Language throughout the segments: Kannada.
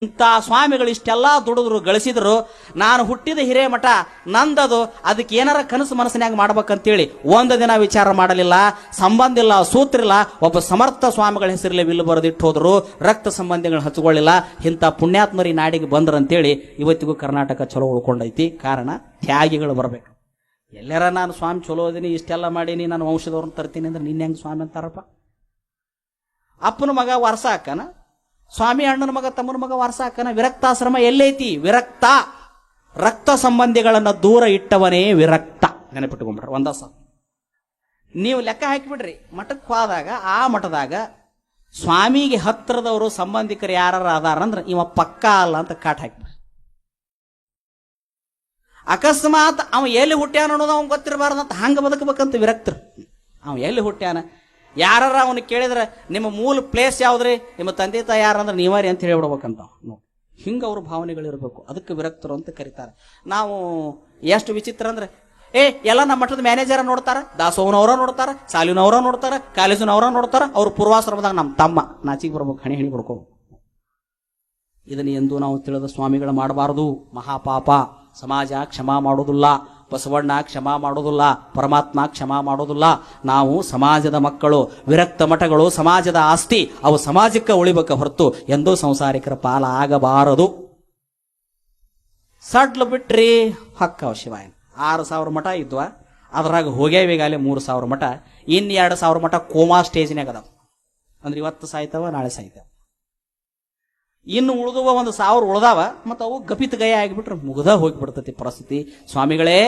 ಇಂಥ ಸ್ವಾಮಿಗಳು ಇಷ್ಟೆಲ್ಲ ದುಡಿದ್ರು ಗಳಿಸಿದ್ರು, ನಾನು ಹುಟ್ಟಿದ ಹಿರೇಮಠ ನಂದದು, ಅದಕ್ಕೆ ಏನಾರ ಕನಸು ಮನಸ್ಸಿನಾಗ ಮಾಡ್ಬೇಕಂತೇಳಿ ಒಂದು ದಿನ ವಿಚಾರ ಮಾಡಲಿಲ್ಲ. ಸಂಬಂಧ ಇಲ್ಲ, ಸೂತ್ರ ಇಲ್ಲ. ಒಬ್ಬ ಸಮರ್ಥ ಸ್ವಾಮಿಗಳ ಹೆಸರಲ್ಲಿ ವಿಲ್ಲು ಬರೆದಿಟ್ಟು ಹೋದ್ರು. ರಕ್ತ ಸಂಬಂಧಿಗಳನ್ನ ಹಚ್ಕೊಳ್ಳಿಲ್ಲ. ಇಂಥ ಪುಣ್ಯಾತ್ಮರಿ ನಾಡಿಗೆ ಬಂದ್ರಂತೇಳಿ ಇವತ್ತಿಗೂ ಕರ್ನಾಟಕ ಚಲೋ ಉಳ್ಕೊಂಡೈತಿ. ಕಾರಣ ತ್ಯಾಗಿಗಳು ಬರ್ಬೇಕು. ಎಲ್ಲಾರ ನಾನು ಸ್ವಾಮಿ ಚಲೋ ಅದೀನಿ, ಇಷ್ಟೆಲ್ಲ ಮಾಡೀನಿ, ನಾನು ವಂಶದವ್ರನ್ನ ತರ್ತೀನಿ ಅಂದ್ರೆ ನಿನ್ನ ಹೆಂಗೆ ಸ್ವಾಮಿ ಅಂತಾರಪ್ಪ? ಅಪ್ಪನ ಮಗ ವಾರಸ ಹಾಕನ, ಸ್ವಾಮಿ ಅಣ್ಣನ ಮಗ ತಮ್ಮನ ಮಗ ವಾರಸ ಹಾಕನ. ವಿರಕ್ತಾಶ್ರಮ ಎಲ್ಲೈತಿ? ವಿರಕ್ತ. ರಕ್ತ ಸಂಬಂಧಿಗಳನ್ನ ದೂರ ಇಟ್ಟವನೇ ವಿರಕ್ತ. ನೆನಪಿಟ್ಕೊಂಡ್ಬಿಡ್ರಿ ಒಂದ ಸ. ನೀವು ಲೆಕ್ಕ ಹಾಕಿಬಿಡ್ರಿ, ಮಠಕ್ಕೆ ಹೋದಾಗ ಆ ಮಠದಾಗ ಸ್ವಾಮಿಗೆ ಹತ್ತಿರದವರು ಸಂಬಂಧಿಕರು ಯಾರು ಅದಾರಂದ್ರೆ ಇವ ಪಕ್ಕ ಅಲ್ಲ ಅಂತ ಕಾಟ್ ಹಾಕಿಬಿಡ್ರಿ. ಅಕಸ್ಮಾತ್ ಅವ ಎಲ್ಲಿ ಹುಟ್ಟ್ಯಾನ ಅನ್ನೋದು ಅವ್ನು ಗೊತ್ತಿರಬಾರ್ದಂತ ಹಂಗೆ ಬದುಕಬೇಕಂತ ವಿರಕ್ತರು. ಅವ ಎಲ್ಲಿ ಹುಟ್ಟ್ಯಾನ, ಯಾರ ಅವನು ಕೇಳಿದ್ರೆ ನಿಮ್ಮ ಮೂಲ ಪ್ಲೇಸ್ ಯಾವ್ದ್ರಿ, ನಿಮ್ಮ ತಂದೆ ತಾಯಿ ಯಾರಂದ್ರೆ ನೀವಾರಿ ಅಂತ ಹೇಳಿಬಿಡ್ಬೇಕಂತ. ಹಿಂಗೆ ಅವ್ರ ಭಾವನೆಗಳಿರ್ಬೇಕು. ಅದಕ್ಕೆ ವಿರಕ್ತರು ಅಂತ ಕರೀತಾರೆ. ನಾವು ಎಷ್ಟು ವಿಚಿತ್ರ ಅಂದ್ರೆ, ಎಲ್ಲ ನಮ್ಮ ಮಠದ ಮ್ಯಾನೇಜರ್ ನೋಡ್ತಾರ, ದಾಸೋಹನವರ ನೋಡ್ತಾರ, ಸಾಲಿನವರ ನೋಡ್ತಾರ, ಕಾಲೇಜಿನವರ ನೋಡ್ತಾರ. ಅವ್ರ ಪೂರ್ವಾಶ್ರಮದಾಗ ನಮ್ಮ ತಮ್ಮ ನಾಚಿಗೆ ಬರ್ಬೇಕು, ಹಣಿ ಹಣಿ ಬಿಡ್ಕೋ. ಇದನ್ನ ಎಂದು ನಾವು ತಿಳಿದ ಸ್ವಾಮಿಗಳು ಮಾಡಬಾರದು. ಮಹಾಪಾಪ. ಸಮಾಜ ಕ್ಷಮಾ ಮಾಡೋದಿಲ್ಲ, ಬಸವಣ್ಣ ಕ್ಷಮಾ ಮಾಡೋದಿಲ್ಲ, ಪರಮಾತ್ಮ ಕ್ಷಮಾ ಮಾಡೋದಿಲ್ಲ. ನಾವು ಸಮಾಜದ ಮಕ್ಕಳು. ವಿರಕ್ತ ಮಠಗಳು ಸಮಾಜದ ಆಸ್ತಿ, ಅವು ಸಮಾಜಕ್ಕೆ ಉಳಿಬೇಕ ಹೊರತು ಎಂದೂ ಸಂಸಾರಿಕರ ಪಾಲ ಆಗಬಾರದು. ಸಡ್ಲು ಬಿಟ್ರಿ ಹಕ್ಕ ಶಿವಾಯನ್ 6,000 ಮಠ ಇದ್ವ, ಅದ್ರಾಗ ಹೋಗ್ಯಾವೀಗಾಲೆ 3,000 ಮಠ. ಇನ್ನು 2,000 ಮಠ ಕೋಮಾ ಸ್ಟೇಜ್ನಾಗ ಅದಾವ. ಅಂದ್ರೆ ಇವತ್ತು ಸಾಯ್ತಾವ, ನಾಳೆ ಸಾಯ್ತಾವ. ಇನ್ನು ಉಳಿದುವ 1,000 ಉಳ್ದಾವ, ಮತ್ತು ಅವು ಗಪಿತ ಗಯ ಆಗಿಬಿಟ್ರೆ ಮುಗ್ದ ಹೋಗಿಬಿಡ್ತತಿ ಪರಿಸ್ಥಿತಿ. ಸ್ವಾಮಿಗಳೇ,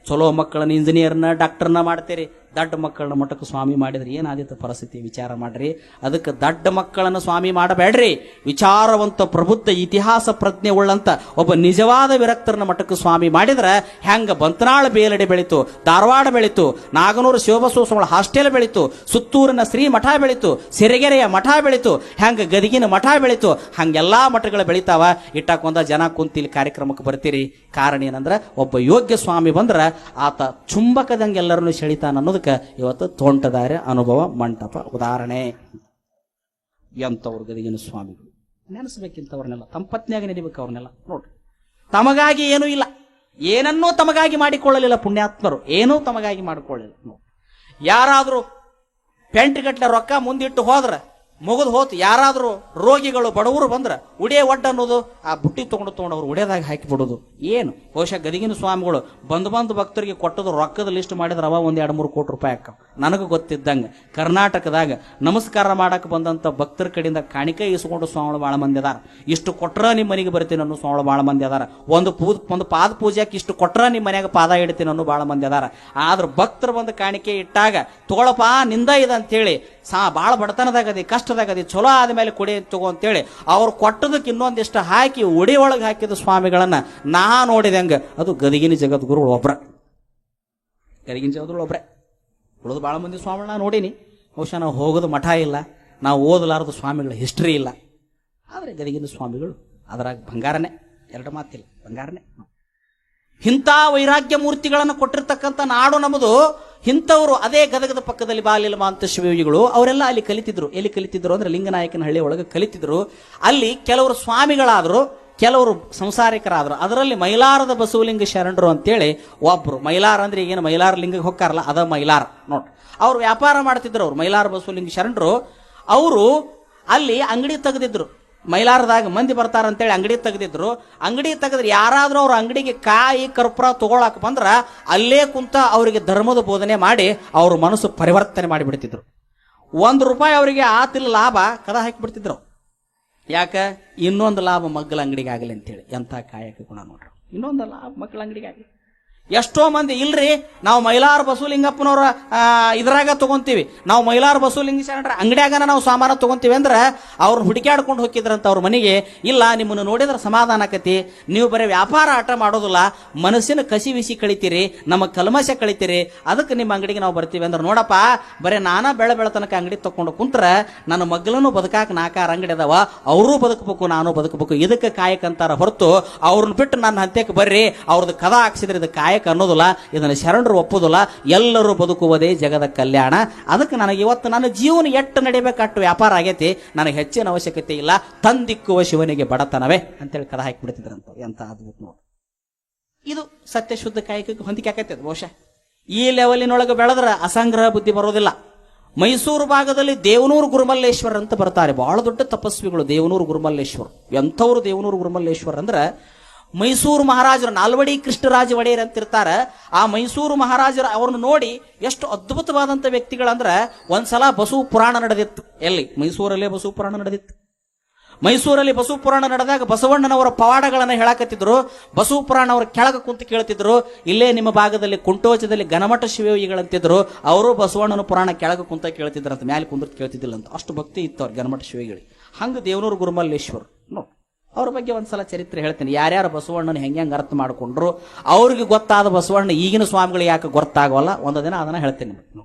ಚಲೋ ಮಕ್ಕಳನ್ನ ಇಂಜಿನಿಯರ್ನ ಡಾಕ್ಟರ್ನ ಮಾಡ್ತೀರಿ, ದಡ್ಡ ಮಕ್ಕಳನ್ನ ಮಠಕ್ಕೆ ಸ್ವಾಮಿ ಮಾಡಿದ್ರೆ ಏನಾದಿತ್ತು ಪರಿಸ್ಥಿತಿ ವಿಚಾರ ಮಾಡ್ರಿ. ಅದಕ್ಕೆ ದಡ್ಡ ಮಕ್ಕಳನ್ನು ಸ್ವಾಮಿ ಮಾಡಬೇಡ್ರಿ. ವಿಚಾರವಂತ ಪ್ರಬುದ್ಧ ಇತಿಹಾಸ ಪ್ರಜ್ಞೆ ಉಳ್ಳಂತ ಒಬ್ಬ ನಿಜವಾದ ವಿರಕ್ತರನ್ನ ಮಠಕ್ಕೆ ಸ್ವಾಮಿ ಮಾಡಿದ್ರೆ ಹೆಂಗ ಬಂತನಾಳ ಬೇಲಡೆ ಬೆಳೀತು, ಧಾರವಾಡ ಬೆಳೀತು, ನಾಗನೂರು ಶಿವಬಸವ ಸ್ವಾಮಿಗಳ ಹಾಸ್ಟೆಲ್ ಬೆಳೀತು, ಸುತ್ತೂರಿನ ಶ್ರೀ ಮಠ ಬೆಳೀತು, ಸಿರಿಗೆರೆಯ ಮಠ ಬೆಳೀತು, ಹೆಂಗ ಗದಗಿನ ಮಠ ಬೆಳೀತು, ಹಂಗೆಲ್ಲಾ ಮಠಗಳು ಬೆಳೀತಾವ. ಇಟ್ಟಾಕೊಂದ ಜನ ಕುಂತಿಲಿ ಕಾರ್ಯಕ್ರಮಕ್ಕೆ ಬರ್ತೀರಿ. ಕಾರಣ ಏನಂದ್ರೆ ಒಬ್ಬ ಯೋಗ್ಯ ಸ್ವಾಮಿ ಬಂದ್ರೆ ಆತ ಚುಂಬಕದಂಗೆ ಎಲ್ಲರನ್ನು ಸೆಳಿತಾನ ಅನ್ನೋದಕ್ಕೆ ಇವತ್ತು ತೋಂಟದಾರೆ ಅನುಭವ ಮಂಟಪ ಉದಾಹರಣೆ. ಎಂಥವ್ರು ಗದಗಿನ ಸ್ವಾಮಿಗಳು ನೆನೆಸ್ಬೇಕಿಂತವ್ರನ್ನೆಲ್ಲ, ತಂಪತ್ನ್ಯಾಗ ನೆನಬೇಕು ಅವ್ರನ್ನೆಲ್ಲ. ನೋಡ್ರಿ, ತಮಗಾಗಿ ಏನೂ ಇಲ್ಲ, ಏನನ್ನೂ ತಮಗಾಗಿ ಮಾಡಿಕೊಳ್ಳಲಿಲ್ಲ ಪುಣ್ಯಾತ್ಮರು, ಏನೂ ತಮಗಾಗಿ ಮಾಡಿಕೊಳ್ಳಲಿಲ್ಲ. ಯಾರಾದರೂ ಪೆಂಟ್ಗಟ್ಲೆ ರೊಕ್ಕ ಮುಂದಿಟ್ಟು ಹೋದ್ರೆ ಮುಗಿದು ಹೋತು. ಯಾರಾದರೂ ರೋಗಿಗಳು ಬಡವರು ಬಂದ್ರೆ ಉಡೇ ಒಡ್ಡ ಅನ್ನೋದು ಆ ಬುಟ್ಟಿ ತೊಗೊಂಡು ಅವ್ರು ಉಡೇದಾಗ ಹಾಕಿಬಿಡೋದು. ಏನು ಬಹುಶಃ ಗದಗಿನ ಸ್ವಾಮಿಗಳು ಬಂದು ಭಕ್ತರಿಗೆ ಕೊಟ್ಟದು ರೊಕ್ಕದ ಲಿಸ್ಟ್ ಮಾಡಿದ್ರೆ ಅವ 1-2-3 ಕೋಟಿ ರೂಪಾಯಿ ಹಾಕವ್. ನನಗೆ ಗೊತ್ತಿದ್ದಂಗೆ ಕರ್ನಾಟಕದಾಗ ನಮಸ್ಕಾರ ಮಾಡಕ್ಕೆ ಬಂದಂಥ ಭಕ್ತರ ಕಡೆಯಿಂದ ಕಾಣಿಕೆ ಇಸ್ಕೊಂಡು ಸ್ವಾಮಿಗಳು ಭಾಳ ಮಂದಿ ಅದಾರ. ಇಷ್ಟು ಕೊಟ್ರ ನಿಮ್ಮ ಮನೆಗೆ ಬರ್ತೀನಿ ಅನ್ನೋ ಸ್ವಾಮಿಗಳು ಭಾಳ ಮಂದಿ ಅದಾರ. ಒಂದು ಪಾದ ಪೂಜೆಗೆ ಇಷ್ಟು ಕೊಟ್ರ ನಿಮ್ಮ ಮನ್ಯಾಗ ಪಾದ ಇಡ್ತೀನಿ ಅನ್ನೋ ಭಾಳ ಮಂದಿ ಅದಾರ. ಆದ್ರೆ ಭಕ್ತರು ಬಂದು ಕಾಣಿಕೆ ಇಟ್ಟಾಗ ತಗೊಳಪ್ಪ ನಿಂದ ಇದೆ ಅಂತೇಳಿ ಭಾಳ ಬಡತನದಾಗದಿ, ಕಷ್ಟದಾಗದಿ, ಚಲೋ ಆದ್ಮೇಲೆ ಕೊಡಿ ತಗೋ ಅಂತೇಳಿ ಅವ್ರು ಕೊಟ್ಟದಕ್ಕೆ ಇನ್ನೊಂದಿಷ್ಟು ಹಾಕಿ ಉಡಿ ಒಳಗೆ ಹಾಕಿದ ಸ್ವಾಮಿಗಳನ್ನ ನಾ ನೋಡಿದಂಗೆ ಅದು ಗದಗಿನ ಜಗದ್ಗುರುಗಳು ಒಬ್ರ. ಗದಗಿನ ಜಗದ್ಗುರು ಒಬ್ರೆ. ಉಳಿದು ಭಾಳ ಮಂದಿ ಸ್ವಾಮಿಗಳನ್ನ ನೋಡೀನಿ. ಬಹುಶಃ ನಾವು ಹೋಗೋದು ಮಠ ಇಲ್ಲ, ನಾವು ಓದಲಾರದು ಸ್ವಾಮಿಗಳ ಹಿಸ್ಟ್ರಿ ಇಲ್ಲ. ಆದರೆ ಗದಗಿನ ಸ್ವಾಮಿಗಳು ಅದರಾಗ ಬಂಗಾರನೇ, ಎರಡು ಮಾತಿಲ್ಲ, ಬಂಗಾರನೇ. ಇಂಥ ವೈರಾಗ್ಯ ಮೂರ್ತಿಗಳನ್ನು ಕೊಟ್ಟಿರ್ತಕ್ಕಂಥ ನಾಡು ನಮ್ಮದು. ಇಂಥವ್ರು ಅದೇ ಗದಗದ ಪಕ್ಕದಲ್ಲಿ ಬಾಲಿಲ್ಮ ಅಂತ ಶಿವಯೋಗಿಗಳು ಅವರೆಲ್ಲ ಅಲ್ಲಿ ಕಲಿತಿದ್ರು. ಎಲ್ಲಿ ಕಲಿತಿದ್ರು ಅಂದ್ರೆ ಲಿಂಗನಾಯಕನಹಳ್ಳಿ ಒಳಗೆ ಕಲಿತಿದ್ರು. ಅಲ್ಲಿ ಕೆಲವರು ಸ್ವಾಮಿಗಳಾದ್ರು, ಕೆಲವರು ಸಂಸಾರಿಕರಾದ್ರು. ಅದರಲ್ಲಿ ಮೈಲಾರದ ಬಸವಲಿಂಗ ಶರಣರು ಅಂತೇಳಿ ಒಬ್ರು. ಮೈಲಾರ ಅಂದ್ರೆ ಈಗೇನು ಮೈಲಾರ ಲಿಂಗಕ್ಕೆ ಹೋಗ್ತಾರಲ್ಲ, ಅದ ಮೈಲಾರ ನೋಡ್ರಿ. ಅವ್ರು ವ್ಯಾಪಾರ ಮಾಡ್ತಿದ್ರು. ಅವ್ರು ಮೈಲಾರ ಬಸವಲಿಂಗ ಶರಣರು. ಅವರು ಅಲ್ಲಿ ಅಂಗಡಿ ತೆಗೆದಿದ್ರು. ಮೈಲಾರದಾಗ ಮಂದಿ ಬರ್ತಾರಂತೇಳಿ ಅಂಗಡಿ ತೆಗೆದಿದ್ರು. ಅಂಗಡಿ ತೆಗೆದ್ರೆ ಯಾರಾದ್ರೂ ಅವ್ರ ಅಂಗಡಿಗೆ ಕಾಯಿ ಕರ್ಪೂರ ತಗೊಳಕ್ ಬಂದ್ರ ಅಲ್ಲೇ ಕುಂತ ಅವರಿಗೆ ಧರ್ಮದ ಬೋಧನೆ ಮಾಡಿ ಅವ್ರ ಮನಸ್ಸು ಪರಿವರ್ತನೆ ಮಾಡಿಬಿಡ್ತಿದ್ರು. ₹1 ಅವರಿಗೆ ಆತಿಲ್ಲ ಲಾಭ ಕದ ಹಾಕಿಬಿಡ್ತಿದ್ರು. ಯಾಕ? ಇನ್ನೊಂದು ಲಾಭ ಮಗ್ಗಲ ಅಂಗಡಿಗೆ ಆಗಲಿ ಅಂತೇಳಿ. ಎಂಥ ಕಾಯಕ ಗುಣ ನೋಡ್ರಿ. ಇನ್ನೊಂದು ಲಾಭ ಮಕ್ಕಳ ಅಂಗಡಿಗೆ ಆಗಲಿ. ಎಷ್ಟೋ ಮಂದಿ ಇಲ್ರಿ ನಾವು ಮೈಲಾರ ಬಸವಲಿಂಗಪ್ಪನವ್ರ ಇದ್ರಾಗ ತಗೊಂತೀವಿ, ನಾವು ಮೈಲಾರ ಬಸವಲಿಂಗ ಶರಣರ ಅಂಗಡಿಯಾಗನ ನಾವು ಸಾಮಾನು ತಗೊಂತೀವಿ ಅಂದ್ರೆ ಅವ್ರನ್ನ ಹುಡುಕ್ಯಾಡ್ಕೊಂಡು ಹೋಗಿದ್ರಂತ ಅವ್ರ ಮನೆಗೆ. ಇಲ್ಲ, ನಿಮ್ಮನ್ನು ನೋಡಿದ್ರೆ ಸಮಾಧಾನ ಆಕತಿ, ನೀವು ಬರೀ ವ್ಯಾಪಾರ ಆಟ ಮಾಡೋದಿಲ್ಲ, ಮನಸ್ಸಿನ ಕಸಿ ವಿಸಿ ಕಳಿತೀರಿ, ನಮ್ಮ ಕಲ್ಮಶ ಕಳಿತೀರಿ, ಅದಕ್ಕೆ ನಿಮ್ಮ ಅಂಗಡಿಗೆ ನಾವು ಬರ್ತೀವಿ ಅಂದ್ರೆ, ನೋಡಪ್ಪ ಬರೀ ನಾನಾ ಬೆಳತನಕ ಅಂಗಡಿ ತಕೊಂಡು ಕುಂತ್ರ ನನ್ನ ಮಗ್ಲೂ ಬದುಕಾಕ 4-6 ಅಂಗಡಿ ಅದಾವ, ಅವರೂ ಬದುಕಬೇಕು, ನಾನು ಬದುಕಬೇಕು. ಇದಕ್ಕೆ ಕಾಯಕ ಅಂತಾರ ಹೊರತು ಅವ್ರನ್ನ ಬಿಟ್ಟು ನನ್ನ ಹಂತಕ್ಕೆ ಬರ್ರಿ ಅವ್ರದ್ದು ಕದ ಹಾಕ್ಸಿದ್ರೆ ಇದು ಕಾಯಕ ಕಾಯಕ ಅನ್ನೋದಿಲ್ಲ, ಇದನ್ನು ಶರಣರು ಒಪ್ಪುದಿಲ್ಲ. ಎಲ್ಲರೂ ಬದುಕುವುದೇ ಜಗದ ಕಲ್ಯಾಣ. ಅದಕ್ಕೆ ನನಗೆ ಇವತ್ತು ನನ್ನ ಜೀವನ ಎಟ್ಟು ನಡಿಬೇಕಟ್ಟು ವ್ಯಾಪಾರ ಆಗೈತಿ, ನನಗೆ ಹೆಚ್ಚಿನ ಅವಶ್ಯಕತೆ ಇಲ್ಲ, ತಂದಿಕ್ಕುವ ಶಿವನಿಗೆ ಬಡತನವೇ ಅಂತೇಳಿ ಕದ ಹಾಕಿಬಿಡ್ತಿದ್ರಂತ. ಎಂತ ಅದ್ಭುತ ನೋಡಿ. ಇದು ಸತ್ಯ ಶುದ್ಧ ಕಾಯಕಕ್ಕೆ ಹೊಂದಿಕೆ ಆಕೈತಿ. ಅದು ಬಹುಶಃ ಈ ಲೆವೆಲಿನೊಳಗೆ ಬೆಳೆದ್ರೆ ಅಸಂಗ್ರಹ ಬುದ್ಧಿ ಬರೋದಿಲ್ಲ. ಮೈಸೂರು ಭಾಗದಲ್ಲಿ ದೇವನೂರು ಗುರುಮಲ್ಲೇಶ್ವರ ಅಂತ ಬರ್ತಾರೆ, ಬಹಳ ದೊಡ್ಡ ತಪಸ್ವಿಗಳು ದೇವನೂರು ಗುರುಮಲ್ಲೇಶ್ವರ. ಎಂಥವ್ರು ದೇವನೂರು ಗುರುಮಲ್ಲೇಶ್ವರ ಅಂದ್ರೆ ಮೈಸೂರು ಮಹಾರಾಜರು ನಾಲ್ವಡಿ ಕೃಷ್ಣರಾಜ ಒಡೆಯರ್ ಅಂತಿರ್ತಾರ. ಆ ಮೈಸೂರು ಮಹಾರಾಜರು ಅವ್ರನ್ನ ನೋಡಿ ಎಷ್ಟು ಅದ್ಭುತವಾದಂಥ ವ್ಯಕ್ತಿಗಳಂದ್ರೆ, ಒಂದ್ಸಲ ಬಸವ ಪುರಾಣ ನಡೆದಿತ್ತು. ಎಲ್ಲಿ? ಮೈಸೂರಲ್ಲೇ ಬಸವ ಪುರಾಣ ನಡೆದಿತ್ತು. ಮೈಸೂರಲ್ಲಿ ಬಸವ ಪುರಾಣ ನಡೆದಾಗ ಬಸವಣ್ಣನವರ ಪವಾಡಗಳನ್ನು ಹೇಳಕತ್ತಿದ್ರು. ಬಸವ ಪುರಾಣ ಅವರ ಕೆಳಗೆ ಕುಂತು ಕೇಳ್ತಿದ್ರು. ಇಲ್ಲೇ ನಿಮ್ಮ ಭಾಗದಲ್ಲಿ ಕುಂಟೋಚದಲ್ಲಿ ಘನಮಠ ಶಿವಯೋಗಿಗಳಂತಿದ್ರು, ಅವರು ಬಸವಣ್ಣನ ಪುರಾಣ ಕೆಳಗೆ ಕುಂತ ಕೇಳ್ತಿದ್ರಂತ, ಮ್ಯಾಲೆ ಕುಂತ ಕೇಳ್ತಿದ್ದಿಲ್ಲ ಅಂತ. ಅಷ್ಟು ಭಕ್ತಿ ಇತ್ತು ಅವ್ರು ಘನಮಠ ಶಿವಯೋಗಿಗಳಿಗೆ. ಹಂಗೆ ದೇವನೂರು ಗುರುಮಲ್ಲೇಶ್ವರ್ ನೋಡಿ, ಅವ್ರ ಬಗ್ಗೆ ಒಂದ್ಸಲ ಚರಿತ್ರೆ ಹೇಳ್ತೀನಿ. ಯಾರ್ಯಾರು ಬಸವಣ್ಣನ ಹೆಂಗೆ ಅರ್ಥ ಮಾಡ್ಕೊಂಡ್ರು, ಅವ್ರಿಗೆ ಗೊತ್ತಾದ ಬಸವಣ್ಣ ಈಗಿನ ಸ್ವಾಮಿಗಳು ಯಾಕೆ ಗೊತ್ತಾಗವಲ್ಲ, ಒಂದು ದಿನ ಅದನ್ನ ಹೇಳ್ತೀನಿ.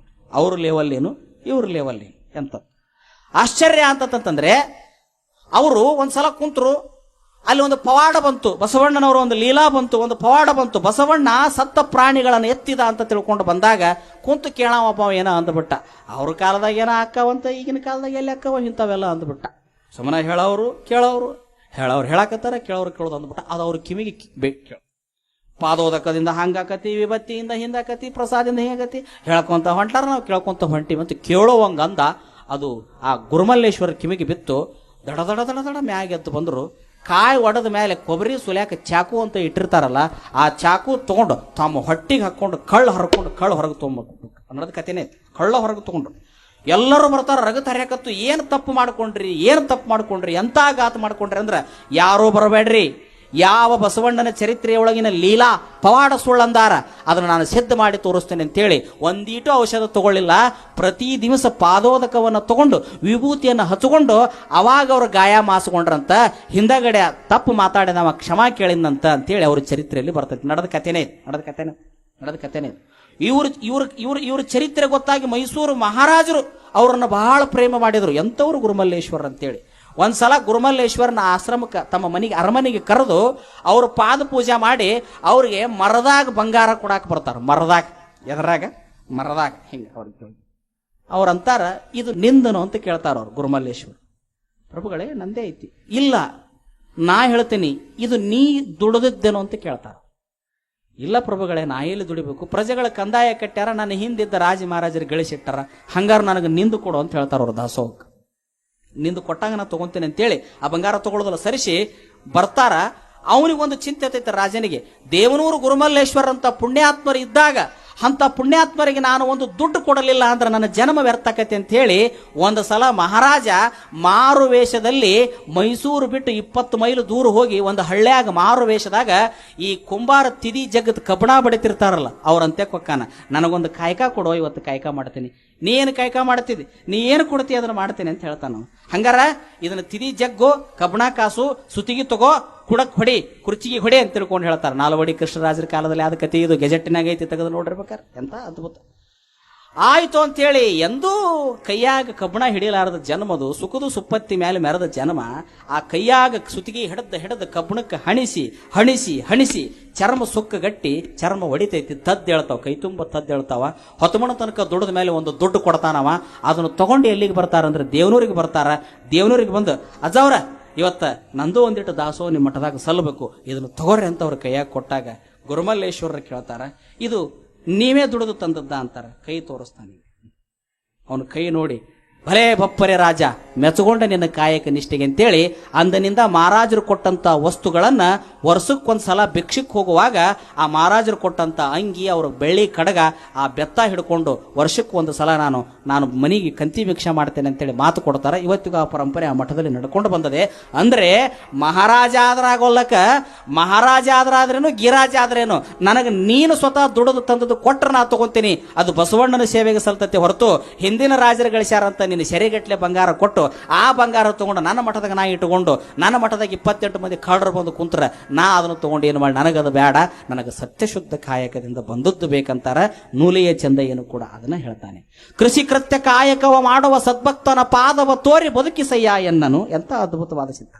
ಅವ್ರ ಲೆವೆಲ್ ಏನು, ಇವ್ರ ಲೆವೆಲ್ ಏನು ಎಂತ ಆಶ್ಚರ್ಯ ಅಂತಂತಂದ್ರೆ, ಅವರು ಒಂದ್ಸಲ ಕುಂತರು, ಅಲ್ಲಿ ಒಂದು ಪವಾಡ ಬಂತು, ಬಸವಣ್ಣನವರ ಒಂದು ಲೀಲಾ ಬಂತು, ಒಂದು ಪವಾಡ ಬಂತು. ಬಸವಣ್ಣ ಸತ್ತ ಪ್ರಾಣಿಗಳನ್ನು ಎತ್ತಿದ ಅಂತ ತಿಳ್ಕೊಂಡು ಬಂದಾಗ ಕುಂತು ಕೇಳವಪ್ಪ ಏನೋ ಅಂದ್ಬಿಟ್ಟ. ಅವ್ರ ಕಾಲದಾಗ ಏನೋ ಅಕ್ಕವಂತ, ಈಗಿನ ಕಾಲದಾಗ ಎಲ್ಲಿ ಅಕ್ಕವ ಇಂಥವೆಲ್ಲ ಅಂದ್ಬಿಟ್ಟ. ಸುಮ್ಮನೆ ಹೇಳೋರು ಕೇಳೋರು, ಹೇಳೋರು ಹೇಳಕತ್ತಾರ, ಕೇಳೋರು ಕೇಳೋದು ಅಂದ್ಬಿಟ್ಟ. ಅದು ಅವ್ರ ಕಿವಿಗೆ ಬೇಕು. ಪಾದೋದಕದಿಂದ ಹಂಗಾಕತಿ, ವಿಭತ್ತಿಯಿಂದ ಹಿಂದಾಕತಿ, ಪ್ರಸಾದಿಂದ ಹಿಂಗಾಕತಿ, ಹೇಳ್ಕೊಂತ ಹೊಂಟಾರ, ನಾವು ಕೇಳ್ಕೊಂತ ಹೊಂಟಿವಿ ಅಂತ ಕೇಳೋವಂಗ ಅಂದ. ಅದು ಆ ಗುರುಮಲ್ಲೇಶ್ವರ ಕಿವಿಗೆ ಬಿತ್ತು. ದಡ ದಡ ದಡ ದಡ ಮ್ಯಾಗ ಎದ್ದು ಬಂದರು. ಕಾಯಿ ಒಡೆದ ಮೇಲೆ ಕೊಬ್ಬರಿ ಸುಲ್ಯಾಕ ಚಾಕು ಅಂತ ಇಟ್ಟಿರ್ತಾರಲ್ಲ, ಆ ಚಾಕು ತಗೊಂಡು ತಮ್ಮ ಹೊಟ್ಟಿಗೆ ಹಾಕೊಂಡು ಕಳ್ಳು ಹೊರಗೆ ತೊಗೊಂಡ್ಬಿಟ್ಟು ಅನ್ನೋದು ಕಥೆನೇ. ಕಳ್ಳ ಹೊರಗೆ ತಗೊಂಡ್ರು. ಎಲ್ಲರೂ ಬರ್ತಾರ, ರಗತ್ ಹರ್ಯಾಕತ್ತು. ಏನು ತಪ್ಪು ಮಾಡ್ಕೊಂಡ್ರಿ, ಎಂತ ಘಾತ ಮಾಡ್ಕೊಂಡ್ರಿ ಅಂದ್ರೆ, ಯಾರೋ ಬರಬೇಡ್ರಿ, ಯಾವ ಬಸವಣ್ಣನ ಚರಿತ್ರೆಯೊಳಗಿನ ಲೀಲಾ ಪವಾಡ ಸುಳ್ಳಂದಾರ ಅದನ್ನು ನಾನು ಸಿದ್ಧ ಮಾಡಿ ತೋರಿಸ್ತೇನೆ ಅಂತೇಳಿ ಒಂದೀಟು ಔಷಧ ತಗೊಳ್ಳಿಲ್ಲ. ಪ್ರತಿ ದಿವಸ ಪಾದೋದಕವನ್ನು ತಗೊಂಡು ವಿಭೂತಿಯನ್ನು ಹಚ್ಕೊಂಡು ಅವಾಗ ಅವ್ರ ಗಾಯ ಮಾಸ್ಕೊಂಡ್ರಂತ. ಹಿಂದಗಡೆ ತಪ್ಪು ಮಾತಾಡಿದ ಅವ ಕ್ಷಮಾ ಕೇಳಿದಂತ ಅಂತೇಳಿ ಅವ್ರ ಚರಿತ್ರೆಯಲ್ಲಿ ಬರ್ತೈತಿ. ನಡೆದ ಕಥೆನೇ. ಇವ್ರ ಚರಿತ್ರೆ ಗೊತ್ತಾಗಿ ಮೈಸೂರು ಮಹಾರಾಜರು ಅವರನ್ನು ಬಹಳ ಪ್ರೇಮ ಮಾಡಿದ್ರು. ಎಂಥವ್ರು ಗುರುಮಲ್ಲೇಶ್ವರ ಅಂತೇಳಿ. ಒಂದ್ಸಲ ಗುರುಮಲ್ಲೇಶ್ವರನ ಆಶ್ರಮಕ್ಕೆ ತಮ್ಮ ಮನೆಗೆ ಅರಮನೆಗೆ ಕರೆದು ಅವ್ರ ಪಾದ ಪೂಜೆ ಮಾಡಿ ಅವ್ರಿಗೆ ಮರದಾಗ ಬಂಗಾರ ಕೊಡಾಕ ಬರ್ತಾರ. ಮರದಾಗ ಹಿಂಗೆ ಅವ್ರಂತಾರ, ಇದು ನಿಂದನು ಅಂತ ಕೇಳ್ತಾರ ಅವ್ರು ಗುರುಮಲ್ಲೇಶ್ವರ. ಪ್ರಭುಗಳೇ ನಂದೇ ಐತಿ. ಇಲ್ಲ, ನಾ ಹೇಳ್ತೀನಿ, ಇದು ನೀ ದುಡಿದಿದ್ದೇನೋ ಅಂತ ಕೇಳ್ತಾರ. ಇಲ್ಲ ಪ್ರಭುಗಳೇ, ನಾ ಎಲ್ಲಿ ದುಡಿಬೇಕು, ಪ್ರಜೆಗಳ ಕಂದಾಯ ಕಟ್ಟ್ಯಾರ, ನನ್ನ ಹಿಂದಿದ್ದ ರಾಜ ಮಹಾರಾಜರಿಗೆ ಗಳಿಸಿಟ್ಟಾರ, ಹಂಗಾರ ನನಗೆ ನಿಂದು ಕೊಡು ಅಂತ ಹೇಳ್ತಾರ ಅವ್ರು ದಾಸೋಹಕ್ಕೆ. ನಿಂದು ಕೊಟ್ಟಾಗ ನಾ ತಗೊಂತೇನೆ ಅಂತೇಳಿ ಆ ಬಂಗಾರ ತಗೊಳ್ಳೋದಲ್ಲ ಸರಿಸಿ ಬರ್ತಾರ. ಅವನಿಗೊಂದು ಚಿಂತೆ ಐತೆ ರಾಜನಿಗೆ, ದೇವನೂರು ಗುರುಮಲ್ಲೇಶ್ವರ ಅಂತ ಪುಣ್ಯಾತ್ಮರು ಇದ್ದಾಗ ಅಂತ ಪುಣ್ಯಾತ್ಮರಿಗೆ ನಾನು ಒಂದು ದುಡ್ಡು ಕೊಡಲಿಲ್ಲ ಅಂದ್ರೆ ನನ್ನ ಜನ್ಮ ವ್ಯರ್ಥ ಆಕೈತೆ ಅಂತ ಹೇಳಿ ಒಂದು ಸಲ ಮಹಾರಾಜ ಮಾರು ವೇಷದಲ್ಲಿ ಮೈಸೂರು ಬಿಟ್ಟು 20 ಮೈಲು ದೂರ ಹೋಗಿ ಒಂದು ಹಳ್ಳ್ಯಾಗ ಮಾರು ವೇಷದಾಗ ಈ ಕುಂಬಾರ ತಿದಿ ಜಗತ್ ಕಬ್ಬಣ ಬಡಿತಿರ್ತಾರಲ್ಲ ಅವ್ರಂತೆ ಕೊಕ್ಕಾನ, ನನಗೊಂದು ಕಾಯ್ಕ ಕೊಡೋ, ಇವತ್ತು ಕಾಯ್ಕ ಮಾಡ್ತೀನಿ. ನೀ ಏನು ಕಾಯ್ಕ ಮಾಡ್ತಿದ್ದಿ, ನೀ ಏನು ಕೊಡ್ತಿ ಅದನ್ನ ಮಾಡ್ತೇನೆ ಅಂತ ಹೇಳ್ತಾನ. ಹಂಗಾರ ಇದನ್ನ ತಿದಿ ಜಗ್ಗು, ಕಬ್ಬಣ ಕಾಸು, ಸುತ್ತಿಗೆ ತಗೋ, ಕುಡಕ್ ಹೊಡಿ, ಕುರ್ಚಿಗೆ ಹೊಡಿ ಅಂತ ತಿಳ್ಕೊಂಡು ಹೇಳ್ತಾರೆ. ನಾಲ್ವಡಿ ಕೃಷ್ಣರಾಜರ ಕಾಲದಲ್ಲಿ ಆದ ಕತೆ ಇದು, ಗೆಜೆಟ್ಟಿನಾಗ ಐತಿ, ತೆಗೆದು ನೋಡಿರ್ಬೇಕಾರೆ. ಎಂತ ಅದ್ಭುತ ಆಯ್ತು ಅಂತೇಳಿ ಎಂದೂ ಕೈಯಾಗ ಕಬ್ಬಣ ಹಿಡಿಯಲಾರದ ಜನ್ಮದು, ಸುಖದು ಸುಪ್ಪತ್ತಿ ಮೇಲೆ ಮೆರೆದ ಜನ್ಮ. ಆ ಕೈಯಾಗ ಸುತ್ತಿಗೆ ಹಿಡದ ಕಬ್ಬಣಕ್ಕೆ ಹಣಿಸಿ ಚರ್ಮ ಸುಕ್ಕಗಟ್ಟಿ ಚರ್ಮ ಹೊಡಿತೈತಿ. ತದ್ದೇಳ್ತಾವ, ಕೈ ತುಂಬ ತದ್ದೇಳ್ತಾವ. ಹೊತ್ತಮಣ ತನಕ ದುಡ್ದ ಮೇಲೆ ಒಂದು ದುಡ್ಡು ಕೊಡ್ತಾನವ. ಅದನ್ನು ತಗೊಂಡು ಎಲ್ಲಿಗೆ ಬರ್ತಾರಂದ್ರೆ ದೇವನೂರಿಗೆ ಬರ್ತಾರ. ದೇವನೂರಿಗೆ ಬಂದು, ಅಜ್ಜವ್ರ ಇವತ್ತ ನಂದು ಒಂದಿಟ್ಟು ದಾಸೋ ನಿಮ್ಮ ಮಠದಾಗ ಸಲ್ಲಬೇಕು, ಇದನ್ನು ತಗೋರಿ ಅಂತ ಅವ್ರ ಕೈಯಾಗ ಕೊಟ್ಟಾಗ ಗುರುಮಲ್ಲೇಶ್ವರ ಕೇಳ್ತಾರ, ಇದು ನೀವೇ ದುಡಿದು ತಂದದ್ದ ಅಂತಾರ. ಕೈ ತೋರಿಸ್ತಾನೆ. ಅವನು ಕೈ ನೋಡಿ, ಭಲೇ ಬಪ್ಪರೆ ರಾಜ, ಮೆಚ್ಚಗೊಂಡ ನಿನ್ನ ಕಾಯಕ ನಿಷ್ಠೆಗೆ ಅಂತೇಳಿ ಅಂದಿನಿಂದ ಮಹಾರಾಜರು ಕೊಟ್ಟಂತ ವಸ್ತುಗಳನ್ನ ವರ್ಷಕ್ಕೊಂದ್ಸಲ ಭಿಕ್ಷಕ್ಕೆ ಹೋಗುವಾಗ ಆ ಮಹಾರಾಜರು ಕೊಟ್ಟಂತ ಅಂಗಿ, ಅವ್ರ ಬೆಳ್ಳಿ ಕಡಗ, ಆ ಬೆತ್ತ ಹಿಡ್ಕೊಂಡು ವರ್ಷಕ್ಕೆ ಒಂದು ಸಲ ನಾನು ಮನೆಗೆ ಕಂತಿ ಭಿಕ್ಷೆ ಮಾಡ್ತೇನೆ ಅಂತೇಳಿ ಮಾತು ಕೊಡ್ತಾರೆ. ಇವತ್ತಿಗೂ ಆ ಪರಂಪರೆ ಆ ಮಠದಲ್ಲಿ ನಡ್ಕೊಂಡು ಬಂದದೆ. ಅಂದ್ರೆ ಮಹಾರಾಜ ಆದ್ರಾಗೋಲ್ಲಕ, ಮಹಾರಾಜ ಆದ್ರೇನು ಗಿರಾಜ ಆದ್ರೇನು, ನನಗೆ ನೀನು ಸ್ವತಃ ದುಡಿದು ತಂದದ್ದು ಕೊಟ್ರೆ ನಾ ತಗೊಂತೀನಿ, ಅದು ಬಸವಣ್ಣನ ಸೇವೆಗೆ ಸಲ್ತತೆ ಹೊರತು ಹಿಂದಿನ ರಾಜರು ಗಳಿಸ್ಯಾರಂತ ನೀನು ಸೆರೆಗಟ್ಲೆ ಬಂಗಾರ ಕೊಟ್ಟು ಆ ಬಂಗಾರ ತಗೊಂಡು ನನ್ನ ಮಠದಾಗ ನಾ ಇಟ್ಟುಕೊಂಡು ನನ್ನ ಮಠದಾಗ 28 ಮಂದಿ ಕಳ್ಳರು ಬಂದು ಕುಂತ್ರ ನಾ ಅದನ್ನು ತಗೊಂಡು ಏನು ಮಾಡಿ, ನನಗದು ಬೇಡ, ನನಗೆ ಸತ್ಯಶುದ್ಧ ಕಾಯಕದಿಂದ ಬಂದದ್ದು ಬೇಕಂತಾರ. ನೂಲಿಯ ಚಂದಯ್ಯನು ಕೂಡ ಅದನ್ನ ಹೇಳ್ತಾನೆ. ಕೃಷಿ ಕೃತ್ಯ ಕಾಯಕವ ಮಾಡುವ ಸದ್ಭಕ್ತನ ಪಾದವ ತೋರಿ ಬದುಕಿಸಯ್ಯ ಎನ್ನನು. ಎಂತ ಅದ್ಭುತವಾದ ಚಿಂತ.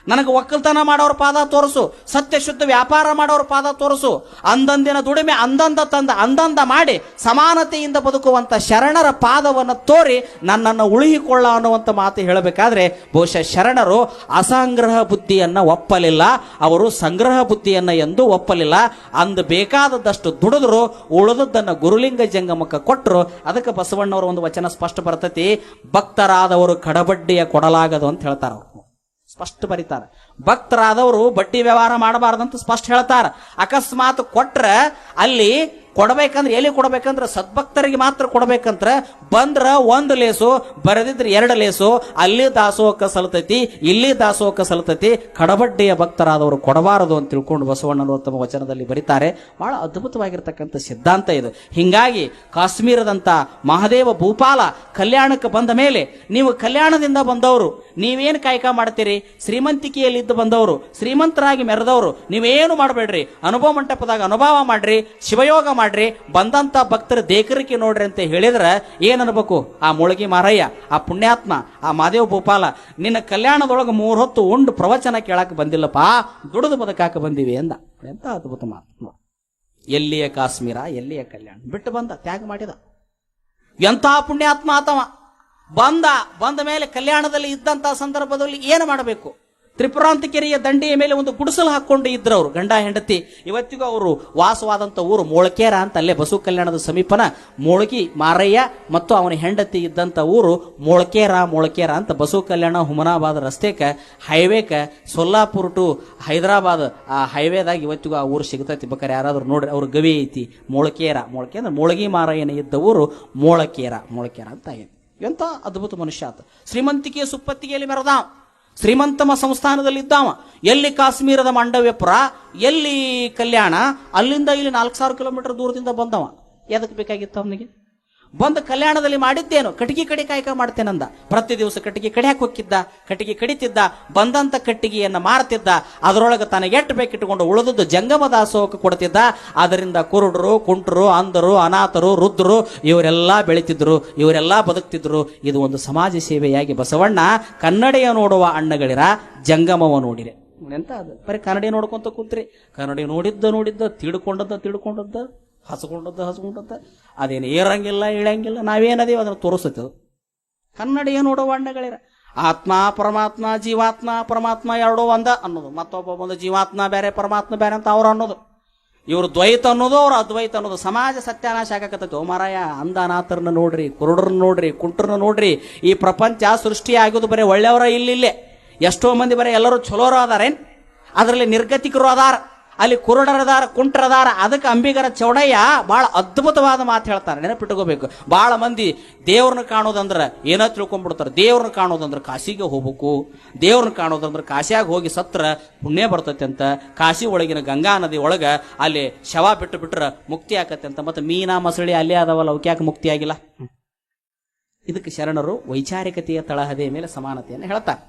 ನನಗೆ ಒಕ್ಕಲ್ತನ ಮಾಡೋರ ಪಾದ ತೋರಿಸು, ಸತ್ಯ ಶುದ್ಧ ವ್ಯಾಪಾರ ಮಾಡೋರ ಪಾದ ತೋರಿಸು, ಅಂದಂದಿನ ದುಡಿಮೆ ಅಂದಂದ ತಂದ ಅಂದಂದ ಮಾಡಿ ಸಮಾನತೆಯಿಂದ ಬದುಕುವಂತ ಶರಣರ ಪಾದವನ್ನು ತೋರಿ ನನ್ನನ್ನು ಉಳಿಹಿಕೊಳ್ಳ ಅನ್ನುವಂಥ ಮಾತು ಹೇಳಬೇಕಾದ್ರೆ ಬಹುಶಃ ಶರಣರು ಅಸಂಗ್ರಹ ಬುದ್ಧಿಯನ್ನ ಒಪ್ಪಲಿಲ್ಲ, ಅವರು ಸಂಗ್ರಹ ಬುದ್ಧಿಯನ್ನ ಎಂದೂ ಒಪ್ಪಲಿಲ್ಲ. ಅಂದು ಬೇಕಾದದಷ್ಟು ದುಡಿದ್ರು, ಉಳಿದದ್ದನ್ನು ಗುರುಲಿಂಗ ಜಂಗಮಕ್ಕೆ ಕೊಟ್ಟರು. ಅದಕ್ಕೆ ಬಸವಣ್ಣವರು ಒಂದು ವಚನ ಸ್ಪಷ್ಟ ಬರ್ತತಿ, ಭಕ್ತರಾದವರು ಕಡಬಡ್ಡಿಯ ಕೊಡಲಾಗದು ಅಂತ ಹೇಳ್ತಾರೆ. ಅವರು ಸ್ಪಷ್ಟ ಬರೀತಾರೆ, ಭಕ್ತರಾದವರು ಬಡ್ಡಿ ವ್ಯವಹಾರ ಮಾಡಬಾರ್ದಂತ ಸ್ಪಷ್ಟ ಹೇಳ್ತಾರೆ. ಅಕಸ್ಮಾತ್ ಕೊಟ್ರ ಅಲ್ಲಿ ಕೊಡಬೇಕಂದ್ರೆ ಎಲ್ಲಿ ಕೊಡಬೇಕಂದ್ರೆ ಸದ್ಭಕ್ತರಿಗೆ ಮಾತ್ರ ಕೊಡಬೇಕಂದ್ರೆ ಬಂದ್ರ ಒಂದು ಲೇಸು, ಬರೆದಿದ್ರೆ 2 ಲೇಸು, ಅಲ್ಲಿ ದಾಸೋಹಕ್ಕೆ ಸಲ್ತೈತಿ, ಇಲ್ಲಿ ದಾಸೋಹಕ್ಕೆ ಸಲ್ತೈತಿ. ಕಡಬಡ್ಡಿಯ ಭಕ್ತರಾದವರು ಕೊಡಬಾರದು ಅಂತ ತಿಳ್ಕೊಂಡು ಬಸವಣ್ಣನವರು ತಮ್ಮ ವಚನದಲ್ಲಿ ಬರೀತಾರೆ. ಬಹಳ ಅದ್ಭುತವಾಗಿರ್ತಕ್ಕಂಥ ಸಿದ್ಧಾಂತ ಇದು. ಹಿಂಗಾಗಿ ಕಾಶ್ಮೀರದಂತ ಮಹಾದೇವ ಭೂಪಾಲ ಕಲ್ಯಾಣಕ್ಕೆ ಬಂದ ಮೇಲೆ, ನೀವು ಕಲ್ಯಾಣದಿಂದ ಬಂದವರು ನೀವೇನು ಕಾಯಕ ಮಾಡ್ತೀರಿ, ಶ್ರೀಮಂತಿಕೆಯಲ್ಲಿ ಇದ್ದು ಬಂದವರು, ಶ್ರೀಮಂತರಾಗಿ ಮೆರೆದವರು ನೀವೇನು ಮಾಡಬೇಡ್ರಿ, ಅನುಭವ ಮಂಟಪದಾಗ ಅನುಭವ ಮಾಡ್ರಿ, ಶಿವಯೋಗ ಮಾಡ್ರಿ, ಬಂದಂತ ಭಕ್ತರ ದೇಕರಿಕೆ ನೋಡ್ರಿ ಅಂತ ಹೇಳಿದ್ರೆ ಏನ್ ಅನ್ಬೇಕು? ಆ ಮುಳಗಿ ಮಾರಯ್ಯ, ಆ ಪುಣ್ಯಾತ್ಮ, ಆ ಮಾದೇವ ಭೂಪಾಲ ನಿನ್ನ ಕಲ್ಯಾಣದೊಳಗೆ 3 ಹೊತ್ತು ಉಂಡು ಪ್ರವಚನ ಕೇಳಕ್ ಬಂದಿಲ್ಲಪ್ಪ, ದುಡಿದು ಬದುಕಾಕ ಬಂದಿವಿ ಅಂದ. ಎಂತ ಅದ್ಭುತ ಮಾತು. ಎಲ್ಲಿಯ ಕಾಶ್ಮೀರ, ಎಲ್ಲಿಯ ಕಲ್ಯಾಣ ಬಿಟ್ಟು ಬಂದ, ತ್ಯಾಗ ಮಾಡಿದ. ಎಂಥ ಪುಣ್ಯಾತ್ಮ ಆತವ. ಬಂದ ಮೇಲೆ ಕಲ್ಯಾಣದಲ್ಲಿ ಇದ್ದಂತಹ ಸಂದರ್ಭದಲ್ಲಿ ಏನು ಮಾಡಬೇಕು? ತ್ರಿಪುರಾಂತಕೆರೆಯ ದಂಡೆಯ ಮೇಲೆ ಒಂದು ಗುಡಿಸಲು ಹಾಕೊಂಡು ಇದ್ರವ್ರು ಗಂಡ ಹೆಂಡತಿ. ಇವತ್ತಿಗೂ ಅವರು ವಾಸವಾದಂಥ ಊರು ಮೊಳಕೇರ ಅಂತ, ಅಲ್ಲೇ ಬಸವ ಕಲ್ಯಾಣದ ಸಮೀಪನ ಮೊಳಗಿ ಮಾರಯ್ಯ ಮತ್ತು ಅವನ ಹೆಂಡತಿ ಇದ್ದಂಥ ಊರು ಮೊಳಕೇರ ಅಂತ. ಬಸವ ಕಲ್ಯಾಣ ಹುಮನಾಬಾದ್ ರಸ್ತೆಗೆ ಹೈವೇಕ್ಕೆ ಸೊಲ್ಲಾಪುರ್ ಟು ಹೈದರಾಬಾದ್ ಆ ಹೈವೇದಾಗ ಇವತ್ತಿಗೂ ಆ ಊರು ಸಿಗ್ತೈತಿ. ಬೇಕಾರೆ ಯಾರಾದ್ರೂ ನೋಡ್ರಿ, ಅವ್ರ ಗವಿ ಐತಿ. ಮೊಳಕೇರ ಅಂದ್ರೆ ಮೊಳಗಿ ಮಾರಯ್ಯನ ಇದ್ದ ಊರು ಮೊಳಕೇರ ಅಂತ ಆಗಿದೆ. ಎಂತ ಅದ್ಭುತ ಮನುಷ್ಯ ಆತ. ಶ್ರೀಮಂತಿಕೆಯ ಸುಪ್ಪತ್ತಿಗೆಯಲ್ಲಿ ಮೆರೆದ, ಶ್ರೀಮಂತಮ ಸಂಸ್ಥಾನದಲ್ಲಿ ಇದ್ದಾವ. ಎಲ್ಲಿ ಕಾಶ್ಮೀರದ ಮಾಂಡವ್ಯಪುರ, ಎಲ್ಲಿ ಕಲ್ಯಾಣ, ಅಲ್ಲಿಂದ ಇಲ್ಲಿ 4000 ಕಿಲೋಮೀಟರ್ ದೂರದಿಂದ ಬಂದವ. ಎದಕ್ಕೆ ಬೇಕಾಗಿತ್ತು ಅವನಿಗೆ? ಬಂದ ಕಲ್ಯಾಣದಲ್ಲಿ ಮಾಡಿದ್ದೇನು? ಕಟ್ಟಿಗೆ ಕಡಿ ಕಾಯಕ ಮಾಡ್ತೇನಂದ. ಪ್ರತಿ ದಿವಸ ಕಟ್ಟಿಗೆ ಕಡಿಯಾಕ ಹೋಗಿದ್ದ, ಕಟ್ಟಿಗೆ ಕಡಿತಿದ್ದ, ಬಂದಂತ ಕಟ್ಟಿಗೆಯನ್ನ ಮಾರ್ತಿದ್ದ, ಅದರೊಳಗೆ ತನಗೆ ಎಟ್ಟು ಬೇಕಿಟ್ಟುಕೊಂಡು ಉಳಿದದ್ದು ಜಂಗಮ ದಾಸೋಹಕ್ಕೆ ಕೊಡ್ತಿದ್ದ. ಅದರಿಂದ ಕುರುಡರು, ಕುಂಟರು, ಅಂಧರು, ಅನಾಥರು, ವೃದ್ಧರು ಇವರೆಲ್ಲ ಬೆಳಿತಿದ್ರು, ಇವರೆಲ್ಲ ಬದುಕ್ತಿದ್ರು. ಇದು ಒಂದು ಸಮಾಜ ಸೇವೆಯಾಗಿ ಬಸವಣ್ಣ ಕನ್ನಡಿಯ ನೋಡುವ ಅಣ್ಣಗಳಿರ ಜಂಗಮವ ನೋಡಿರೆ. ಎಂತ ಅದು? ಬರೀ ಕನ್ನಡಿ ನೋಡ್ಕೊಂತ ಕೂತ್ರಿ, ಕನ್ನಡಿ ನೋಡಿದ್ದ ತಿಳ್ಕೊಂಡದ್ದ ಹಸ್ಕೊಂಡದ್ದ ಅದೇನು ಏರಂಗಿಲ್ಲ ಇಳಂಗಿಲ್ಲ. ನಾವೇನದೀವಿ ಅದನ್ನು ತೋರಿಸ್ತೇವೆ. ಕನ್ನಡಿಯ ನೋಡುವ ಅಣ್ಣಗಳಿರ. ಆತ್ಮ ಪರಮಾತ್ಮ, ಜೀವಾತ್ಮ ಪರಮಾತ್ಮ ಎರಡೂ ಒಂದ ಅನ್ನೋದು. ಮತ್ತೊಬ್ಬ ಒಂದು ಜೀವಾತ್ಮ ಬೇರೆ ಪರಮಾತ್ಮ ಬೇರೆ ಅಂತ ಅವ್ರು ಅನ್ನೋದು. ಇವರು ದ್ವೈತ ಅನ್ನೋದು, ಅವ್ರು ಅದ್ವೈತ ಅನ್ನೋದು. ಸಮಾಜ ಸತ್ಯಾನಾಶ ಆಗಕತ್ತೈತಿ. ಓ ಮಾರಾಯ, ಅಂಧ ಅನಾಥರನ್ನ ನೋಡ್ರಿ, ಕುರುಡ್ರನ್ನ ನೋಡ್ರಿ, ಕುಂಟ್ರನ್ನ ನೋಡ್ರಿ. ಈ ಪ್ರಪಂಚ ಸೃಷ್ಟಿ ಆಗೋದು ಬರೀ ಒಳ್ಳೆಯವರ ಇಲ್ಲಿಲ್ಲೇ. ಎಷ್ಟೋ ಮಂದಿ ಬರೀ ಎಲ್ಲರೂ ಚಲೋರು ಅದಾರೇನ್? ಅದರಲ್ಲಿ ನಿರ್ಗತಿಕರು ಅದಾರ, ಅಲ್ಲಿ ಕುರುಡರದಾರ, ಕುಂಟ್ರದಾರ. ಅದಕ್ಕೆ ಅಂಬಿಗರ ಚೌಡಯ್ಯ ಬಹಳ ಅದ್ಭುತವಾದ ಮಾತು ಹೇಳ್ತಾರೆ, ನೆನಪಿಟ್ಕೋಬೇಕು. ಬಹಳ ಮಂದಿ ದೇವ್ರನ್ನ ಕಾಣೋದಂದ್ರೆ ಏನೋ ತಿಳ್ಕೊಂಡ್ಬಿಡ್ತಾರೆ. ದೇವ್ರನ್ನ ಕಾಣೋದಂದ್ರೆ ಕಾಶಿಗೆ ಹೋಗ್ಬೇಕು, ದೇವ್ರನ್ನ ಕಾಣೋದಂದ್ರೆ ಕಾಶಿಯಾಗ ಹೋಗಿ ಸತ್ರ ಪುಣ್ಯ ಬರ್ತೈತೆ ಅಂತ, ಕಾಶಿ ಒಳಗಿನ ಗಂಗಾ ನದಿ ಒಳಗ ಅಲ್ಲಿ ಶವ ಬಿಟ್ರೆ ಮುಕ್ತಿ ಆಕತ್ತೆ ಅಂತ. ಮತ್ತೆ ಮೀನಾ ಮಸಳಿ ಅಲ್ಲೇ ಅದಾವಲ್ಲ, ಅವಕ್ಯಾಕೆ ಮುಕ್ತಿ ಆಗಿಲ್ಲ? ಇದಕ್ಕೆ ಶರಣರು ವೈಚಾರಿಕತೆಯ ತಳಹದಿಯ ಮೇಲೆ ಸಮಾನತೆಯನ್ನು ಹೇಳ್ತಾರೆ.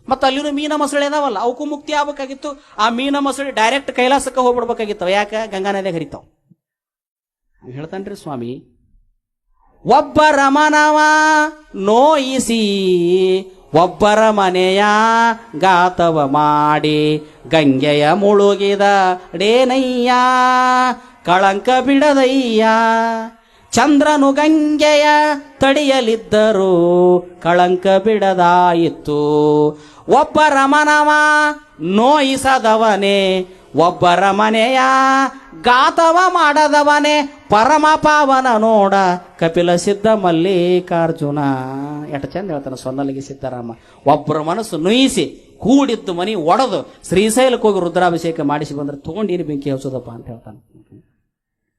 ಮತ್ತು ಅಲ್ಲಿನೂ ಮೀನ ಮೊಸಳೆ ಅದಾವಲ್ಲ, ಅವಕ್ಕೂ ಮುಕ್ತಿ ಆಗ್ಬೇಕಾಗಿತ್ತು. ಆ ಮೀನ ಮೊಸಳೆ ಡೈರೆಕ್ಟ್ ಕೈಲಾಸಕ್ಕೆ ಹೋಗ್ಬಿಡ್ಬೇಕಾಗಿತ್ತು. ಯಾಕೆ? ಗಂಗಾ ನದಿಯಾಗ ಹರಿತಾವ. ಹೇಳ್ತಾನ್ರಿ ಸ್ವಾಮಿ, ಒಬ್ಬರ ಮನವ ನೋಯಿಸಿ ಒಬ್ಬರ ಮನೆಯ ಗಾತವ ಮಾಡಿ ಗಂಗೆಯ ಮುಳುಗಿದ ಡೇನಯ್ಯ ಕಳಂಕ ಬಿಡದಯ್ಯ. ಚಂದ್ರನು ಗಂಗೆಯ ತಡಿಯಲಿದ್ದರೂ ಕಳಂಕ ಬಿಡದಾಯಿತು. ಒಬ್ಬರ ಮನವ ನೋಯಿಸದವನೇ, ಒಬ್ಬರ ಮನೆಯ ಗಾತವ ಮಾಡದವನೇ, ಪರಮ ಪಾವನ ನೋಡ ಕಪಿಲ ಸಿದ್ಧ ಮಲ್ಲಿಕಾರ್ಜುನ. ಎಷ್ಟು ಚಂದ ಹೇಳ್ತಾನೆ ಸೊನ್ನಲಿಗೆ ಸಿದ್ದರಾಮ. ಒಬ್ಬರ ಮನಸ್ಸು ನುಯಿಸಿ ಕೂಡಿದ್ದು ಮನಿ ಒಡೆದು ಶ್ರೀಶೈಲಕ್ಕೆ ಹೋಗಿ ರುದ್ರಾಭಿಷೇಕ ಮಾಡಿಸಿ ಬಂದ್ರೆ ತಗೊಂಡೇನು ಬೆಂಕಿ ಹಚ್ಚೋದಪ್ಪ ಅಂತ ಹೇಳ್ತಾನೆ.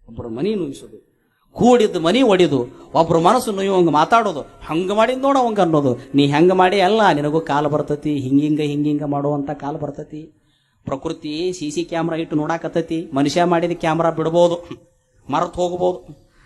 ಒಬ್ಬರ ಮನಿ ನುಯಿಸೋದು, ಕೂಡಿದ್ದು ಮನಿ ಒಡಿದು, ಒಬ್ರು ಮನಸ್ಸು ನೋಯುವಂಗೆ ಮಾತಾಡೋದು, ಹಂಗೆ ಮಾಡಿದ್ ನೋಡ ಅವಂಗ ಅನ್ನೋದು. ನೀ ಹೆಂಗೆ ಮಾಡಿ ಅಲ್ಲ, ನಿನಗೂ ಕಾಲ ಬರ್ತತಿ, ಹಿಂಗಿಂಗ ಮಾಡುವಂಥ ಕಾಲ ಬರ್ತತಿ. ಪ್ರಕೃತಿ CC ಕ್ಯಾಮ್ರಾ ಇಟ್ಟು ನೋಡಾಕತ್ತೈತಿ. ಮನುಷ್ಯ ಮಾಡಿದ ಕ್ಯಾಮ್ರಾ ಬಿಡ್ಬೋದು, ಮರೆತು ಹೋಗ್ಬೋದು.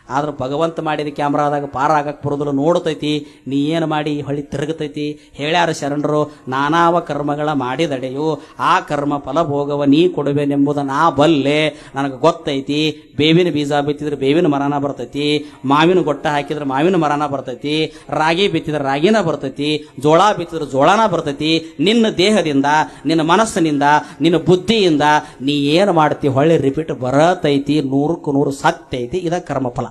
ಆದ್ರೆ ಭಗವಂತ ಮಾಡಿದ ಕ್ಯಾಮ್ರಾದಾಗ ಪಾರಾಗಕ್ಕೆ ಬರೋದಿಲ್ಲ, ನೋಡ್ತೈತಿ. ನೀ ಏನು ಮಾಡಿ ಹೊಳ್ಳಿ ತಿರುಗತೈತಿ. ಹೇಳ್ಯಾರ ಶರಣರು, ನಾನಾವ ಕರ್ಮಗಳ ಮಾಡಿದಡೆಯು ಆ ಕರ್ಮ ಫಲ ಭೋಗವ ನೀ ಕೊಡುವೆನೆಂಬುದು ನಾ ಬಲ್ಲೆ, ನನಗೆ ಗೊತ್ತೈತಿ. ಬೇವಿನ ಬೀಜ ಬಿತ್ತಿದ್ರೆ ಬೇವಿನ ಮರನ ಬರ್ತೈತಿ, ಮಾವಿನ ಗೊಟ್ಟ ಹಾಕಿದ್ರೆ ಮಾವಿನ ಮರನ ಬರ್ತೈತಿ, ರಾಗಿ ಬಿತ್ತಿದ್ರೆ ರಾಗಿನ ಬರ್ತೈತಿ, ಜೋಳ ಬಿತ್ತಿದ್ರೆ ಜೋಳನ ಬರ್ತೈತಿ. ನಿನ್ನ ದೇಹದಿಂದ, ನಿನ್ನ ಮನಸ್ಸಿನಿಂದ, ನಿನ್ನ ಬುದ್ಧಿಯಿಂದ ನೀ ಏನು ಮಾಡ್ತಿ ಹೊಳ್ಳಿ ರಿಪೀಟ್ ಬರತೈತಿ. 100% ಸತ್ಯ ಐತಿ. ಇದ ಕರ್ಮಫಲ.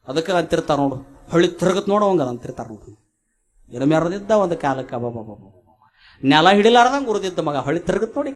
ಅದಕ್ಕೆ ಅಂತಿರ್ತಾರ ನೋಡು, ಹೊಳ್ಳಿ ತಿರುಗತ್ ನೋಡು ಅವಂಗ ಅಂತಿರ್ತಾರ ನೋಡು. ಏನು ಮೆರೆದಿದ್ದ ಒಂದು ಕಾಲಕ್ಕೆ ನೆಲ ಹಿಡಿಲಾರ್ದಂಗೆ ಉರಿದಿದ್ದ ಮಗ ಹೊಳ್ಳಿ ತಿರುಗತ್ ನೋಡಿ.